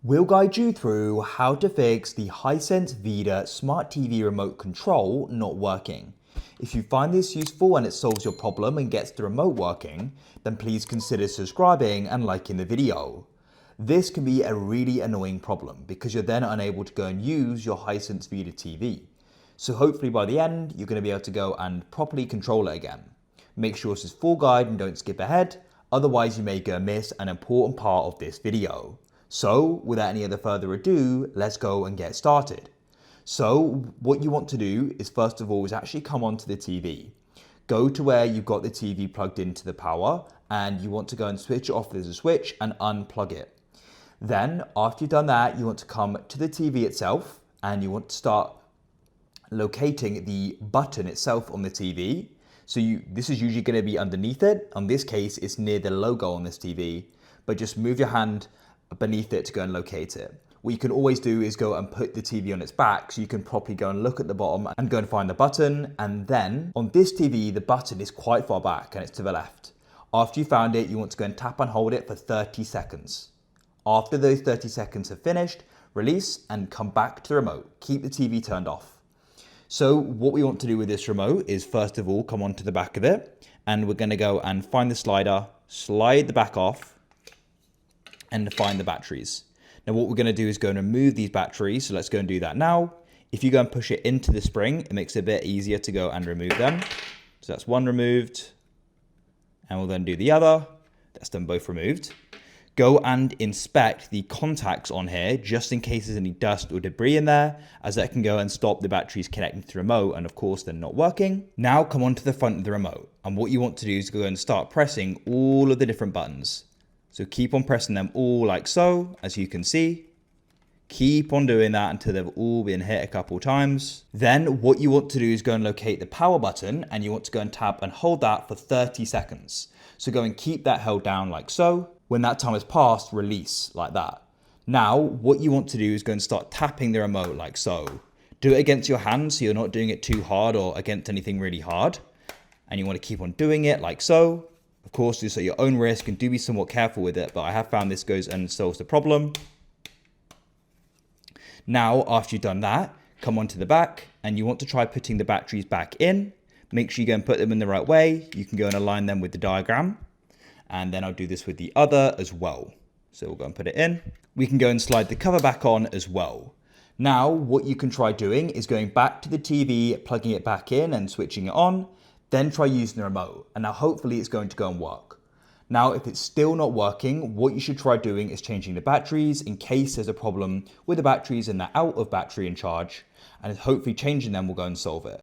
We'll guide you through how to fix the Hisense VIDAA Smart TV remote control not working. If you find this useful and it solves your problem and gets the remote working, then please consider subscribing and liking the video. This can be a really annoying problem because you're then unable to go and use your Hisense VIDAA TV. So hopefully by the end, you're going to be able to go and properly control it again. Make sure this is full guide and don't skip ahead, otherwise you may go and miss an important part of this video. So without any other further ado, let's go and get started. So what you want to do is first of all is actually come onto the TV. Go to where you've got the TV plugged into the power and you want to go and switch it off. There's a switch and unplug it. Then after you've done that, you want to come to the TV itself and you want to start locating the button itself on the TV. So this is usually going to be underneath it. On this case, it's near the logo on this TV, but just move your hand beneath it to go and locate it. What you can always do is go and put the TV on its back so you can properly go and look at the bottom and go and find the button. And then on this TV, the button is quite far back and it's to the left. After you found it, you want to go and tap and hold it for 30 seconds. After those 30 seconds have finished, release and come back to the remote. Keep the TV turned off. So what we want to do with this remote is first of all, come onto the back of it and we're going to go and find the slider, slide the back off and find the batteries. Now what we're going to do is go and remove these batteries. So let's go and do that now. If you go and push it into the spring, it makes it a bit easier to go and remove them. So that's one removed and we'll then do the other. That's them both removed. Go and inspect the contacts on here just in case there's any dust or debris in there, as that can go and stop the batteries connecting to the remote and of course they're not working. Now come on to the front of the remote and what you want to do is go and start pressing all of the different buttons. So keep on pressing them all like so, as you can see. Keep on doing that until they've all been hit a couple times. Then what you want to do is go and locate the power button and you want to go and tap and hold that for 30 seconds. So go and keep that held down like so. When that time has passed, release like that. Now, what you want to do is go and start tapping the remote like so. Do it against your hand so you're not doing it too hard or against anything really hard. And you want to keep on doing it like so. Of course, do this at your own risk and do be somewhat careful with it, but I have found this goes and solves the problem. Now, after you've done that, come onto the back and you want to try putting the batteries back in. Make sure you go and put them in the right way. You can go and align them with the diagram. And then I'll do this with the other as well. So we'll go and put it in. We can go and slide the cover back on as well. Now, what you can try doing is going back to the TV, plugging it back in and switching it on. Then try using the remote, and now hopefully it's going to go and work. Now, if it's still not working, what you should try doing is changing the batteries in case there's a problem with the batteries and they're out of battery and charge, and hopefully changing them will go and solve it.